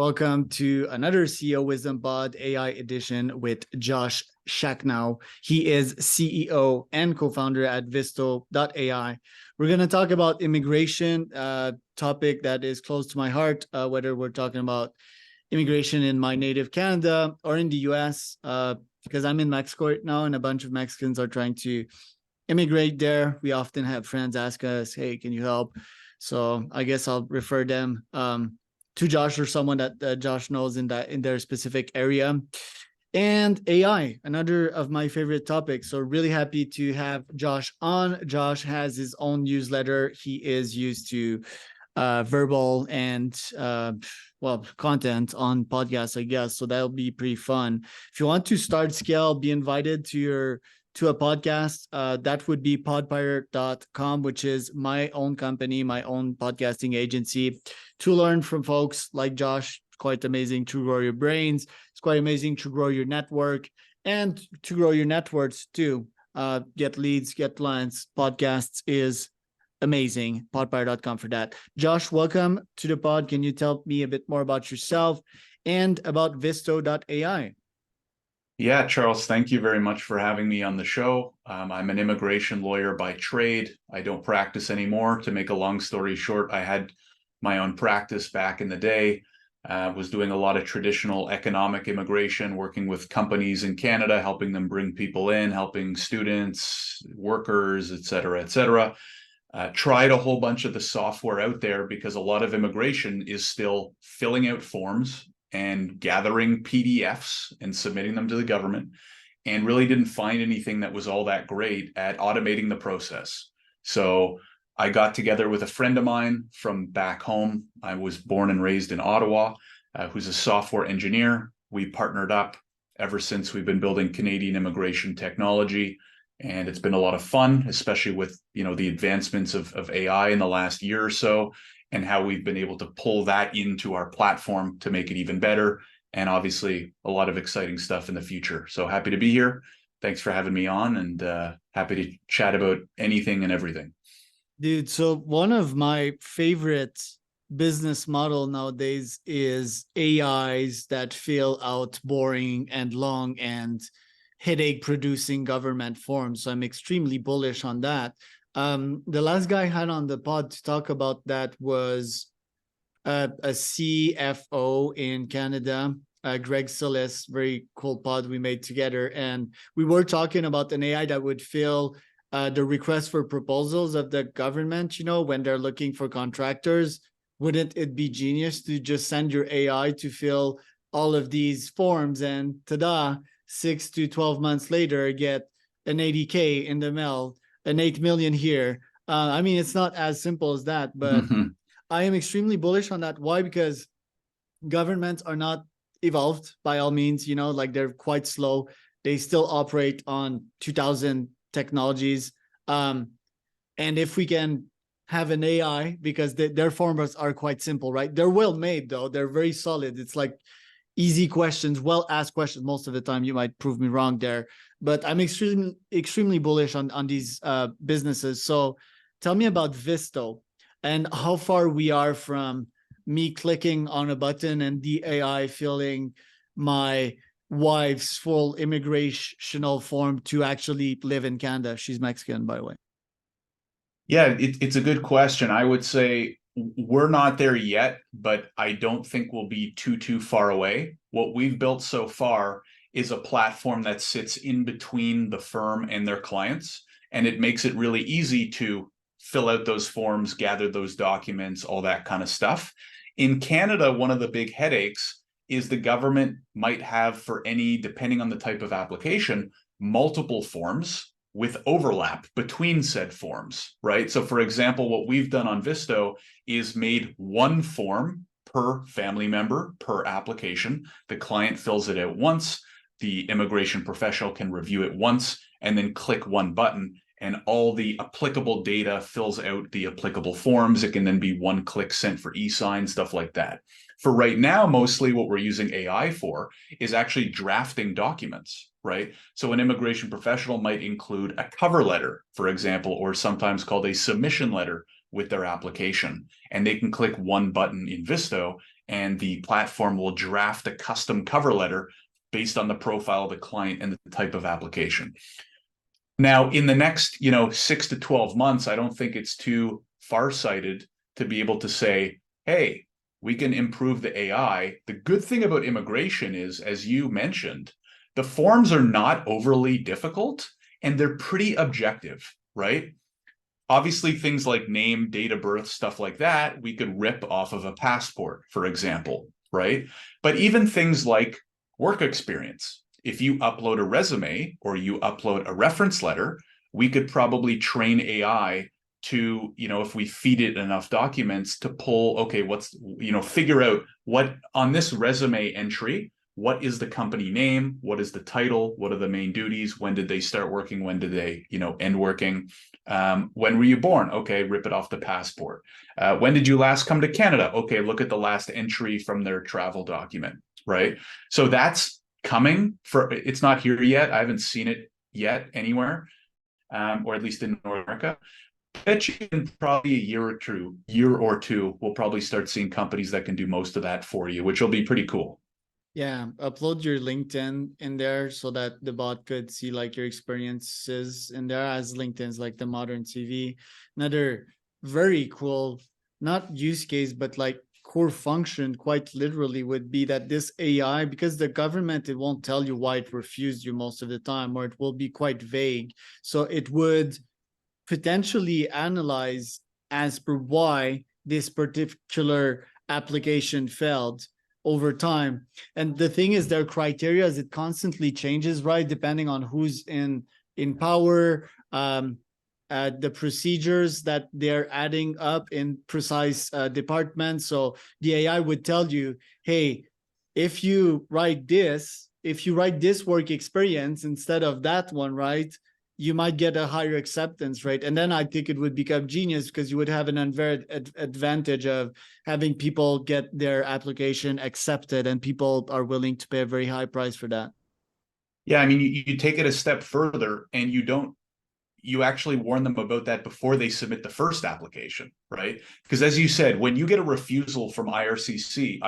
Welcome to another CEO Wisdom Pod AI edition with Josh Schachnow. He is CEO and co-founder at Visto.ai. We're going to talk about immigration, topic that is close to my heart, whether we're talking about immigration in my native Canada or in the US, because I'm in Mexico right now and a bunch of Mexicans are trying to immigrate there. We often have friends ask us, hey, can you help? So I guess I'll refer them to Josh or someone that Josh knows in their specific area. And AI, another of my favorite topics. So really happy to have Josh on. Josh has his own newsletter. He is used to verbal and content on podcasts, I guess. So that'll be pretty fun. If you want to start, scale, be invited to a podcast, that would be podpirate.com, which is my own company, my own podcasting agency, to learn from folks like Josh. It's quite amazing to grow your brains. It's quite amazing to grow your network and to grow your networks too. Get leads, get clients. Podcasts is amazing. Podpirate.com for that. Josh, welcome to the pod. Can you tell me a bit more about yourself and about Visto.ai? Yeah, Charles, thank you very much for having me on the show. I'm an immigration lawyer by trade. I don't practice anymore. To make a long story short, I had my own practice back in the day. Was doing a lot of traditional economic immigration, working with companies in Canada, helping them bring people in, helping students, workers, et cetera, et cetera. Tried a whole bunch of the software out there because a lot of immigration is still filling out forms and gathering PDFs and submitting them to the government, and really didn't find anything that was all that great at automating the process. So I got together with a friend of mine from back home. I was born and raised in Ottawa, who's a software engineer. We partnered up. Ever since, we've been building Canadian immigration technology, and it's been a lot of fun, especially with the advancements of AI in the last year or so, and how we've been able to pull that into our platform to make it even better. And obviously a lot of exciting stuff in the future. So happy to be here. Thanks for having me on, and happy to chat about anything and everything. Dude, so one of my favorite business model nowadays is AIs that fill out boring and long and headache producing government forms. So I'm extremely bullish on that. The last guy I had on the pod to talk about that was a CFO in Canada, Greg Solis, very cool pod we made together. And we were talking about an AI that would fill the request for proposals of the government, when they're looking for contractors. Wouldn't it be genius to just send your AI to fill all of these forms and ta-da, 6 to 12 months later, get an 80K in the mail, an 8 million here. I mean, it's not as simple as that, but I am extremely bullish on that. Why? Because governments are not evolved by all means, like they're quite slow. They still operate on 2000 technologies. And if we can have an AI, because their formulas are quite simple, right? They're well made though. They're very solid. It's like easy questions, well asked questions. Most of the time, you might prove me wrong there, but I'm extremely bullish on these businesses. So tell me about Visto and how far we are from me clicking on a button and the AI filling my wife's full immigrational form to actually live in Canada. She's Mexican, by the way. Yeah, it's a good question. I would say we're not there yet, but I don't think we'll be too far away. What we've built so far is a platform that sits in between the firm and their clients, and it makes it really easy to fill out those forms, gather those documents, all that kind of stuff. In Canada, one of the big headaches is the government might have, for any, depending on the type of application, multiple forms with overlap between said forms, right? So for example, what we've done on Visto is made one form per family member, per application. The client fills it out once, the immigration professional can review it once, and then click one button, and all the applicable data fills out the applicable forms. It can then be one click sent for e-sign, stuff like that. For right now, mostly what we're using AI for is actually drafting documents, right? So an immigration professional might include a cover letter, for example, or sometimes called a submission letter with their application. And they can click one button in Visto, and the platform will draft a custom cover letter based on the profile of the client and the type of application. Now, in the next, 6 to 12 months, I don't think it's too far-sighted to be able to say, hey, we can improve the AI. The good thing about immigration is, as you mentioned, the forms are not overly difficult and they're pretty objective, right? Obviously, things like name, date of birth, stuff like that, we could rip off of a passport, for example, right? But even things like work experience, if you upload a resume or you upload a reference letter, we could probably train AI to, if we feed it enough documents to pull, okay, figure out what on this resume entry, what is the company name? What is the title? What are the main duties? When did they start working? When did they, end working? When were you born? Okay, rip it off the passport. When did you last come to Canada? Okay, look at the last entry from their travel document, right? So that's coming. It's not here yet. I haven't seen it yet anywhere, or at least in North America. I bet you in probably a year or two, we'll probably start seeing companies that can do most of that for you, which will be pretty cool. Yeah, upload your LinkedIn in there so that the bot could see like your experiences in there, as LinkedIn's like the modern CV. Another very cool, not use case, but like core function quite literally would be that this AI, because the government, it won't tell you why it refused you most of the time, or it will be quite vague. So it would potentially analyze as per why this particular application failed over time. And the thing is, their criteria is it constantly changes, right? Depending on who's in power, the procedures that they're adding up in precise departments. So the AI would tell you, hey, if you write this work experience instead of that one, right, you might get a higher acceptance rate. And then I think it would become genius because you would have an unfair advantage of having people get their application accepted, and people are willing to pay a very high price for that. Yeah, I mean, you take it a step further and you actually warn them about that before they submit the first application, right? Because as you said, when you get a refusal from IRCC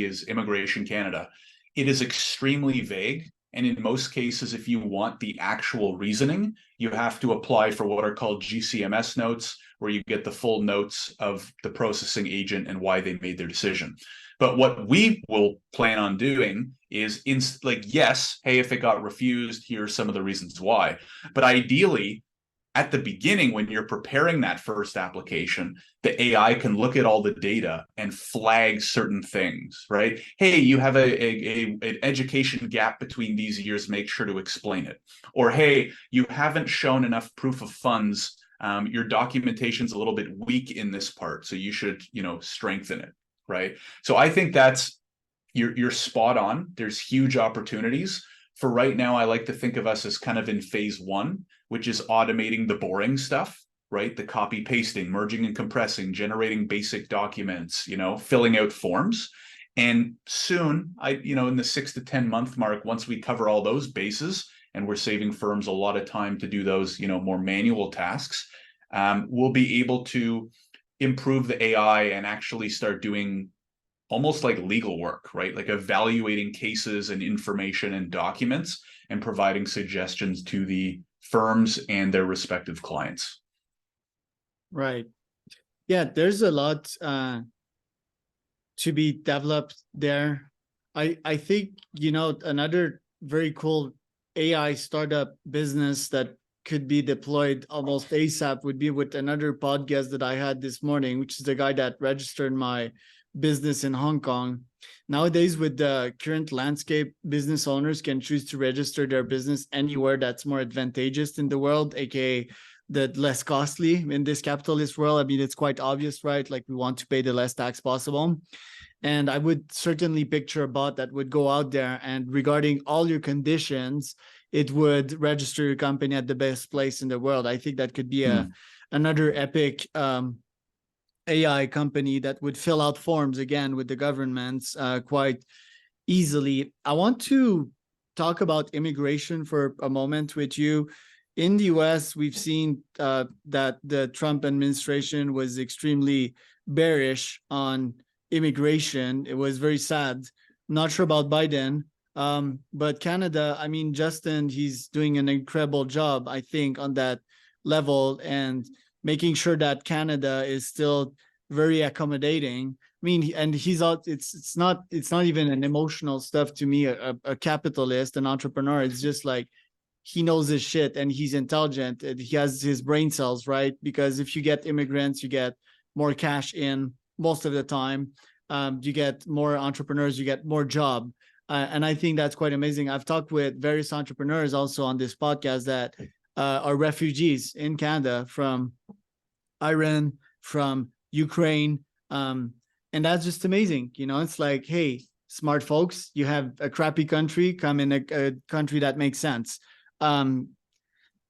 is Immigration Canada, it is extremely vague. And in most cases, if you want the actual reasoning, you have to apply for what are called GCMS notes, where you get the full notes of the processing agent and why they made their decision. But what we will plan on doing is yes, hey, if it got refused, here's some of the reasons why. But ideally, at the beginning, when you're preparing that first application, the AI can look at all the data and flag certain things, right? Hey, you have an education gap between these years, make sure to explain it. Or, hey, you haven't shown enough proof of funds. Your documentation's a little bit weak in this part, so you should, strengthen it, right? So I think you're spot on. There's huge opportunities. For right now, I like to think of us as kind of in phase one, which is automating the boring stuff, right? The copy pasting, merging and compressing, generating basic documents, filling out forms. And soon, in the 6 to 10 month mark, once we cover all those bases, and we're saving firms a lot of time to do those, more manual tasks, we'll be able to improve the AI and actually start doing almost like legal work, right? Like evaluating cases and information and documents and providing suggestions to the firms and their respective clients. Right. Yeah, there's a lot to be developed there. I think, another very cool AI startup business that could be deployed almost ASAP would be with another podcast that I had this morning, which is the guy that registered my business in Hong Kong. Nowadays, with the current landscape, business owners can choose to register their business anywhere that's more advantageous in the world, aka the less costly in this capitalist world. I mean, it's quite obvious, right? Like, we want to pay the less tax possible. And I would certainly picture a bot that would go out there and, regarding all your conditions, it would register your company at the best place in the world. I think that could be another epic AI company that would fill out forms again with the governments quite easily. I want to talk about immigration for a moment with you. in the US, we've seen that the Trump administration was extremely bearish on immigration. It was very sad. Not sure about Biden, but Canada, I mean, Justin, he's doing an incredible job, I think, on that level and making sure that Canada is still very accommodating. I mean, and he's out. It's not even an emotional stuff to me. A capitalist, an entrepreneur. It's just like he knows his shit and he's intelligent. And he has his brain cells, right? Because if you get immigrants, you get more cash in most of the time. You get more entrepreneurs, you get more job. And I think that's quite amazing. I've talked with various entrepreneurs also on this podcast that are refugees in Canada from Iran, from Ukraine. And that's just amazing. You know, it's like, hey, smart folks, you have a crappy country, come in a country that makes sense.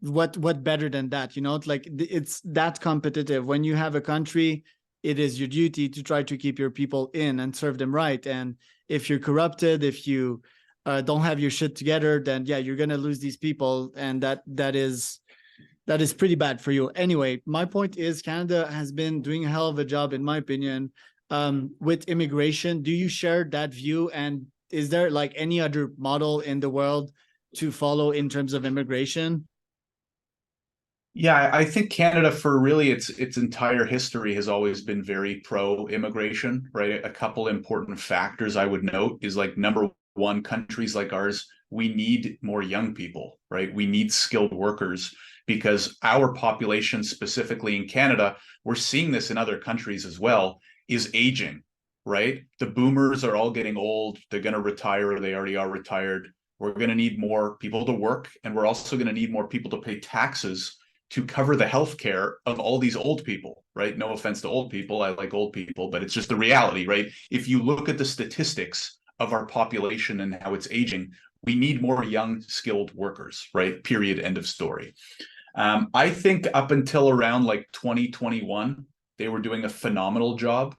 What better than that? You know, it's that competitive. When you have a country, it is your duty to try to keep your people in and serve them right. And if you're corrupted, if you don't have your shit together, then yeah, you're gonna lose these people, and that is pretty bad for you. Anyway, my point is Canada has been doing a hell of a job, in my opinion, with immigration. Do you share that view? And is there like any other model in the world to follow in terms of immigration? Yeah, I think Canada for really its entire history has always been very pro-immigration, right? A couple important factors I would note is like number one, countries like ours, we need more young people, right? We need skilled workers because our population, specifically in Canada, we're seeing this in other countries as well, is aging, right? The boomers are all getting old. They're going to retire, or they already are retired. We're going to need more people to work, and we're also going to need more people to pay taxes to cover the health care of all these old people, right? No offense to old people. I like old people, but it's just the reality, right? If you look at the statistics of our population and how it's aging, we need more young, skilled workers, right? Period. End of story. I think up until around like 2021, they were doing a phenomenal job.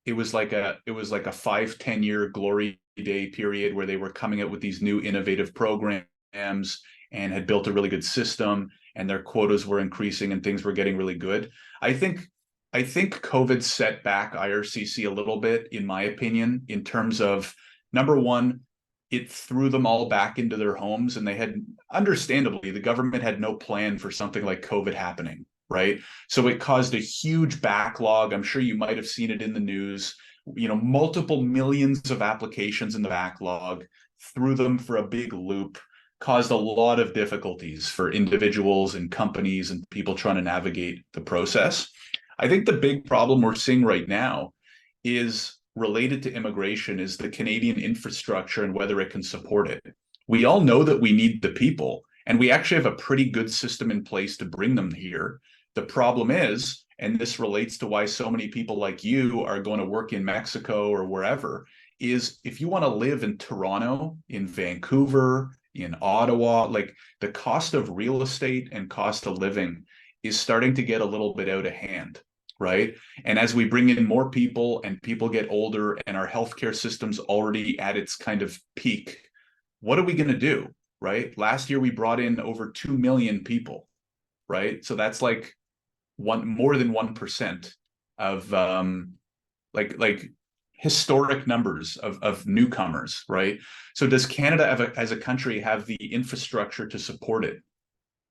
It was like a 5-10 year glory day period where they were coming out with these new innovative programs and had built a really good system, and their quotas were increasing and things were getting really good. I think COVID set back IRCC a little bit, in my opinion, in terms of number one, it threw them all back into their homes, and they had, understandably, the government had no plan for something like COVID happening, right? So it caused a huge backlog. I'm sure you might have seen it in the news, you know, multiple millions of applications in the backlog, threw them for a big loop, caused a lot of difficulties for individuals and companies and people trying to navigate the process. I think the big problem we're seeing right now is related to immigration, is the Canadian infrastructure and whether it can support it. We all know that we need the people, and we actually have a pretty good system in place to bring them here. The problem is, and this relates to why so many people like you are going to work in Mexico or wherever, is if you want to live in Toronto, in Vancouver, in Ottawa, like the cost of real estate and cost of living is starting to get a little bit out of hand, right? And as we bring in more people and people get older and our healthcare system's already at its kind of peak, what are we going to do, right? Last year we brought in over 2 million people, right? So that's like more than 1% of like historic numbers of newcomers, right? So does Canada as a country have the infrastructure to support it?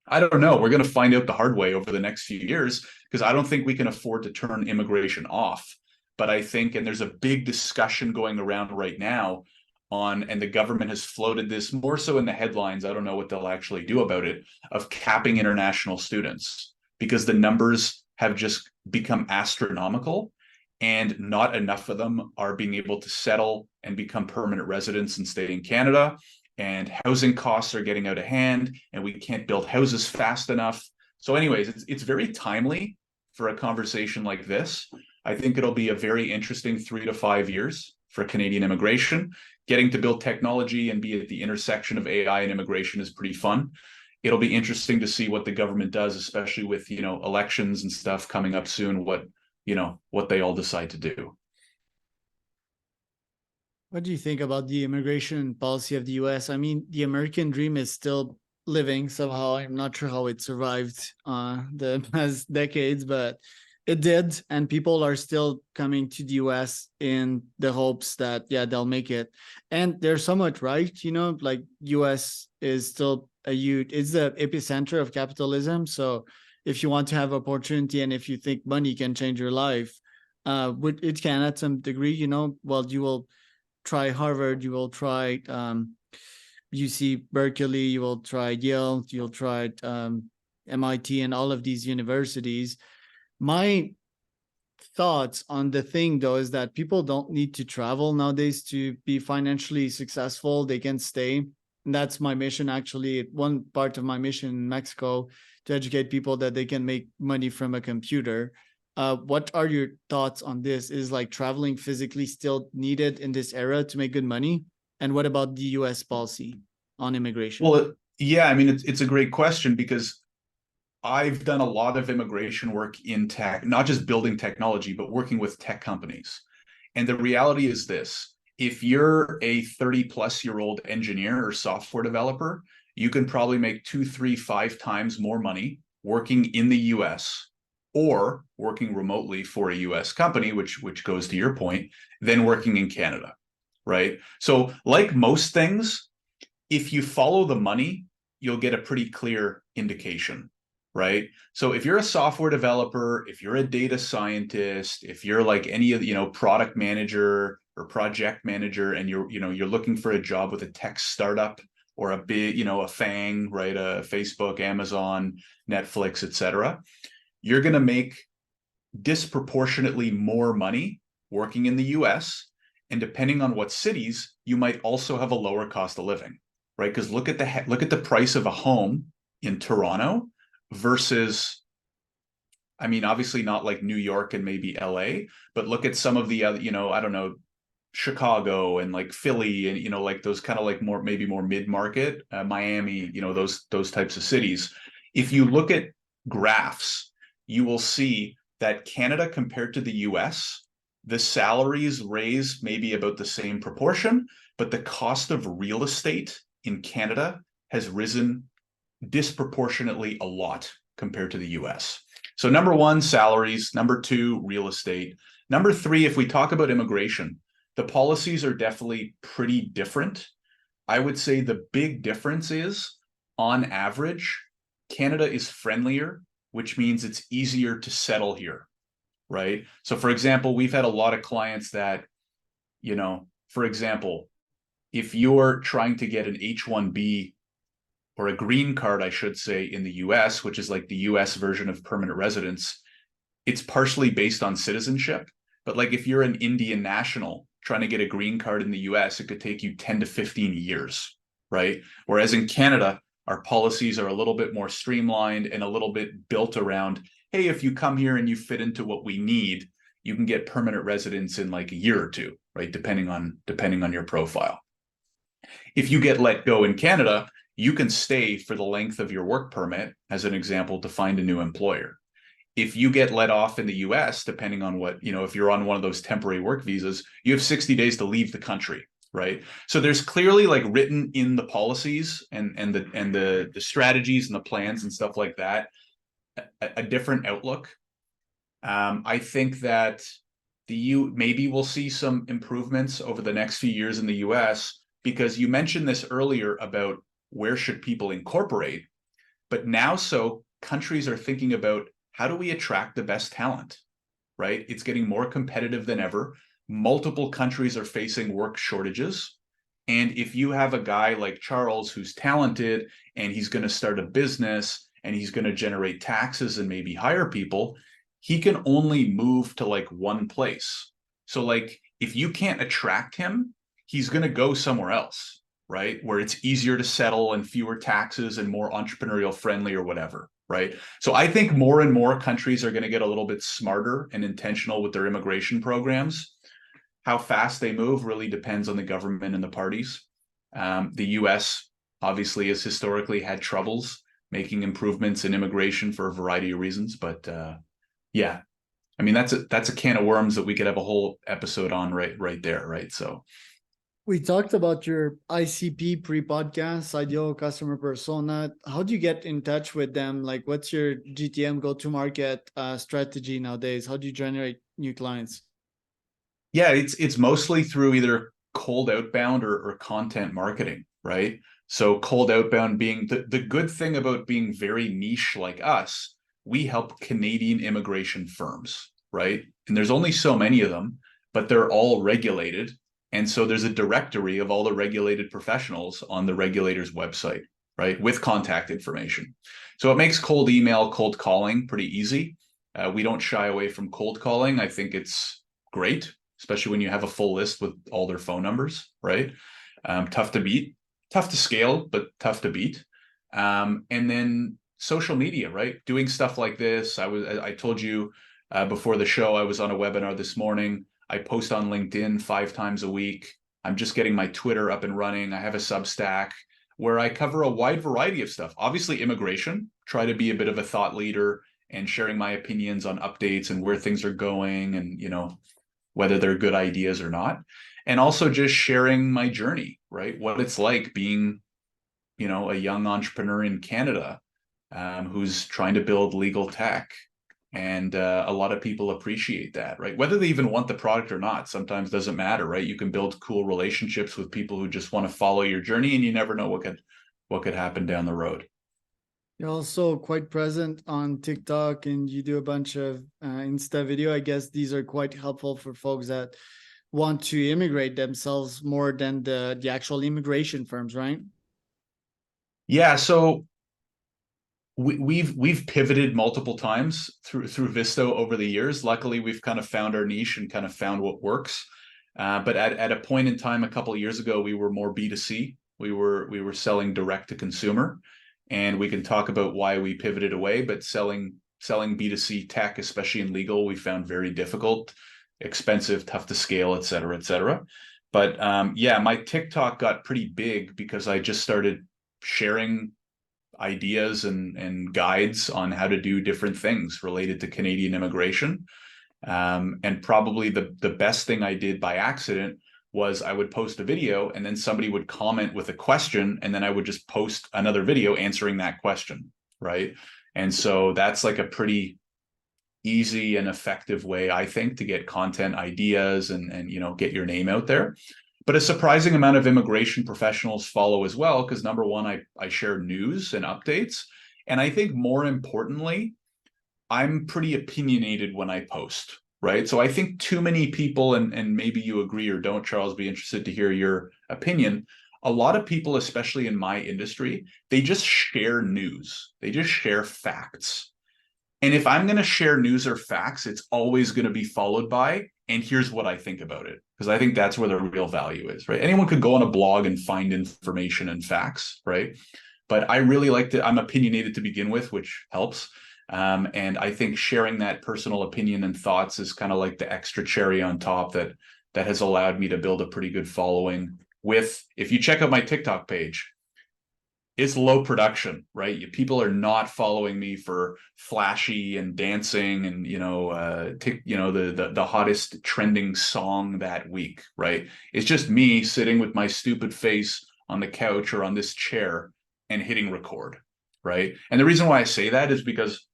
I don't know. We're going to find out the hard way over the next few years, because I don't think we can afford to turn immigration off. But I think, and there's a big discussion going around right now on, and the government has floated this more so in the headlines, I don't know what they'll actually do about it, of capping international students, because the numbers have just become astronomical, and not enough of them are being able to settle and become permanent residents and stay in Canada. And housing costs are getting out of hand, and we can't build houses fast enough. So anyways, it's very timely for a conversation like this. I think it'll be a very interesting 3 to 5 years for Canadian immigration. Getting to build technology and be at the intersection of AI and immigration is pretty fun. It'll be interesting to see what the government does, especially with, you know, elections and stuff coming up soon, what they all decide to do. What do you think about the immigration policy of the US? I mean, the American dream is still living somehow. I'm not sure how it survived the past decades, but it did. And people are still coming to the US in the hopes that, yeah, they'll make it. And they're somewhat right, you know, like US is still a huge, it's the epicenter of capitalism. So if you want to have opportunity and if you think money can change your life, it can at some degree, you know, well, you will try Harvard, you will try UC Berkeley, you will try Yale, you'll try MIT, and all of these universities. My thoughts on the thing, though, is that people don't need to travel nowadays to be financially successful. They can stay. And that's my mission, actually. One part of my mission in Mexico, to educate people that they can make money from a computer. What are your thoughts on this? Is like traveling physically still needed in this era to make good money? And what about the US policy on immigration? Well, yeah, I mean, it's a great question because I've done a lot of immigration work in tech, not just building technology, but working with tech companies. And the reality is this: if you're a 30-plus-year-old engineer or software developer, you can probably make 2, 3, 5 times more money working in the US or working remotely for a US company, which goes to your point, than working in Canada, right? So like most things, if you follow the money, you'll get a pretty clear indication, right? So if you're a software developer, if you're a data scientist, if you're like any of the, product manager or project manager, and you're looking for a job with a tech startup or a big, a FANG, right? A Facebook, Amazon, Netflix, etc., you're going to make disproportionately more money working in the US. And depending on what cities, you might also have a lower cost of living, right? Because look at the price of a home in Toronto versus, I mean, obviously not like New York and maybe LA, but look at some of the other, I don't know, Chicago and like Philly and like those kind of like maybe more mid-market, Miami, those types of cities. If you look at graphs, you will see that Canada compared to the US, the salaries raise maybe about the same proportion, but the cost of real estate in Canada has risen disproportionately a lot compared to the US. So number one, salaries. Number two, real estate. Number three, if we talk about immigration, the policies are definitely pretty different. I would say the big difference is, on average, Canada is friendlier, which means it's easier to settle here, right? So for example, we've had a lot of clients that, for example, if you're trying to get an H-1B or a green card, I should say, in the US, which is like the US version of permanent residence, it's partially based on citizenship. But like if you're an Indian national trying to get a green card in the US, it could take you 10 to 15 years, right? Whereas in Canada, our policies are a little bit more streamlined and a little bit built around, hey, if you come here and you fit into what we need, you can get permanent residence in like a year or two, right? Depending on your profile. If you get let go in Canada, you can stay for the length of your work permit, as an example, to find a new employer. If you get let off in the US, depending on what, if you're on one of those temporary work visas, you have 60 days to leave the country, right? So there's clearly like written in the policies and the strategies and the plans and stuff like that, a different outlook. I think that maybe we'll see some improvements over the next few years in the US, because you mentioned this earlier about where should people incorporate, but now countries are thinking about, how do we attract the best talent, right? It's getting more competitive than ever. Multiple countries are facing work shortages. And if you have a guy like Charles who's talented and he's going to start a business and he's going to generate taxes and maybe hire people, he can only move to like one place. So like if you can't attract him, he's going to go somewhere else, right? Where it's easier to settle and fewer taxes and more entrepreneurial friendly or whatever, right? So I think more and more countries are going to get a little bit smarter and intentional with their immigration programs. How fast they move really depends on the government and the parties. The US obviously has historically had troubles making improvements in immigration for a variety of reasons, but yeah, I mean, that's a can of worms that we could have a whole episode on right there, right? So We talked about your ICP pre-podcast, ideal customer persona. How do you get in touch with them? Like, what's your GTM go-to-market strategy nowadays? How do you generate new clients? Yeah, it's mostly through either cold outbound or content marketing, right? So cold outbound being the good thing about being very niche like us, we help Canadian immigration firms, right? And there's only so many of them, but they're all regulated. And so there's a directory of all the regulated professionals on the regulator's website, right? With contact information. So it makes cold email, cold calling pretty easy. We don't shy away from cold calling. I think it's great, especially when you have a full list with all their phone numbers, right? Tough to beat, tough to scale, but tough to beat. And then social media, right? Doing stuff like this. I told you before the show, I was on a webinar this morning. I post on LinkedIn 5 times a week. I'm just getting my Twitter up and running. I have a Substack where I cover a wide variety of stuff. Obviously, immigration, try to be a bit of a thought leader and sharing my opinions on updates and where things are going and, whether they're good ideas or not. And also just sharing my journey, right? What it's like being, a young entrepreneur in Canada who's trying to build legal tech. And a lot of people appreciate that, right? Whether they even want the product or not, sometimes doesn't matter, right? You can build cool relationships with people who just want to follow your journey, and you never know what could happen down the road. You're also quite present on TikTok and you do a bunch of Insta video. I guess these are quite helpful for folks that want to immigrate themselves more than the actual immigration firms, right? Yeah, so we've pivoted multiple times through Visto over the years. Luckily, we've kind of found our niche and kind of found what works. But at a point in time, a couple of years ago, we were more B2C. We were selling direct to consumer, and we can talk about why we pivoted away. But selling B2C tech, especially in legal, we found very difficult, expensive, tough to scale, et cetera, et cetera. But yeah, my TikTok got pretty big because I just started sharing ideas and guides on how to do different things related to Canadian immigration. And probably the best thing I did by accident was I would post a video and then somebody would comment with a question, and then I would just post another video answering that question, right? And so that's like a pretty easy and effective way, I think, to get content ideas and get your name out there. But a surprising amount of immigration professionals follow as well, because number one, I share news and updates. And I think more importantly, I'm pretty opinionated when I post, right? So I think too many people, and maybe you agree or don't, Charles, be interested to hear your opinion. A lot of people, especially in my industry, they just share news. They just share facts. And if I'm going to share news or facts, it's always going to be followed by, and here's what I think about it. Because I think that's where the real value is, right? Anyone could go on a blog and find information and facts, right? But I really like I'm opinionated to begin with, which helps. And I think sharing that personal opinion and thoughts is kind of like the extra cherry on top that has allowed me to build a pretty good following with, if you check out my TikTok page, it's low production, right? People are not following me for flashy and dancing and the hottest trending song that week, right? It's just me sitting with my stupid face on the couch or on this chair and hitting record, right? And the reason why I say that is because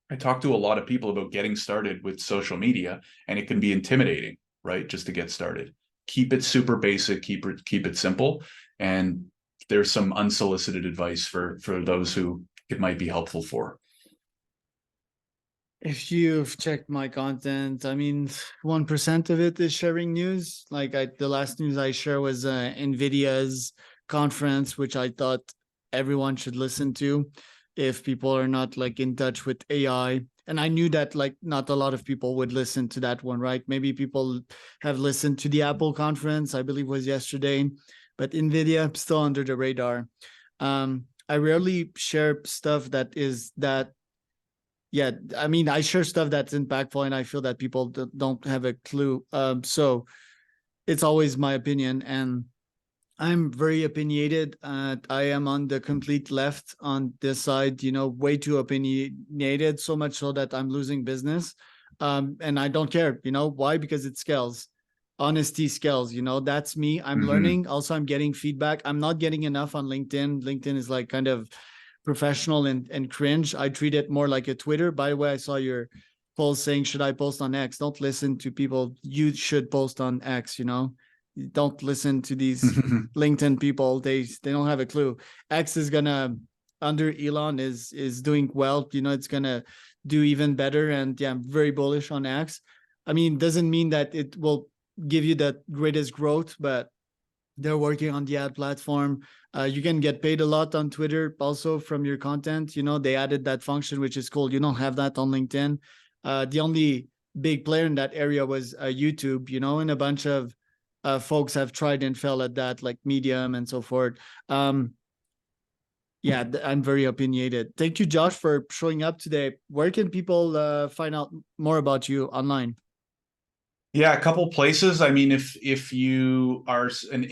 I talk to a lot of people about getting started with social media, and it can be intimidating, right? Just to get started. Keep it super basic, keep it simple, and there's some unsolicited advice for those who it might be helpful for. If you've checked my content, I mean, 1% of it is sharing news. Like the last news I share was NVIDIA's conference, which I thought everyone should listen to if people are not like in touch with AI. And I knew that like not a lot of people would listen to that one, right? Maybe people have listened to the Apple conference, I believe was yesterday, but NVIDIA still under the radar. I rarely share stuff yeah, I mean, I share stuff that's impactful and I feel that people don't have a clue. So it's always my opinion, and I'm very opinionated. I am on the complete left on this side, way too opinionated, so much so that I'm losing business. And I don't care, why? Because it scales. honesty skills. That's me. I'm learning. Also, I'm getting feedback. I'm not getting enough on LinkedIn. LinkedIn is like kind of professional and cringe. I treat it more like a Twitter. By the way, I saw your post saying, should I post on X? Don't listen to people. You should post on X. Don't listen to these LinkedIn people. They don't have a clue. X is gonna, under Elon, is doing well. It's gonna do even better. And yeah, I'm very bullish on X. I mean, doesn't mean that it will give you the greatest growth, but they're working on the ad platform. You can get paid a lot on Twitter also from your content. They added that function, which is cool. You don't have that on LinkedIn. The only big player in that area was YouTube, and a bunch of folks have tried and failed at that, like Medium and so forth. Yeah, I'm very opinionated. Thank you, Josh, for showing up today. Where can people find out more about you online? Yeah, a couple places. I mean, if you are an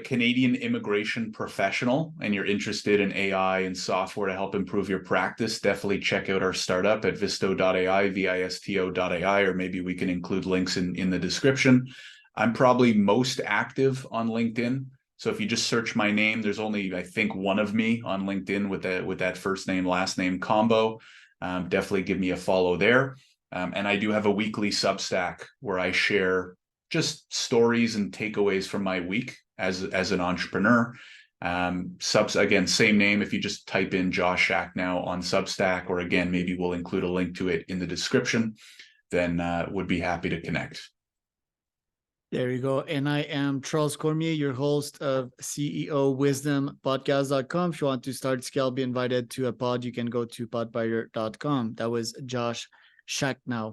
Canadian immigration professional and you're interested in AI and software to help improve your practice, definitely check out our startup at Visto.ai, Visto.ai, or maybe we can include links in the description. I'm probably most active on LinkedIn. So if you just search my name, there's only, I think, one of me on LinkedIn with that first name, last name combo. Definitely give me a follow there. And I do have a weekly Substack where I share just stories and takeaways from my week as an entrepreneur. Again, same name. If you just type in Josh Schachnow on Substack, or again, maybe we'll include a link to it in the description, then would be happy to connect. There you go. And I am Charles Cormier, your host of CEOWisdomPodcast.com. If you want to start, scale, be invited to a pod, you can go to podbuyer.com. That was Josh Schachnow.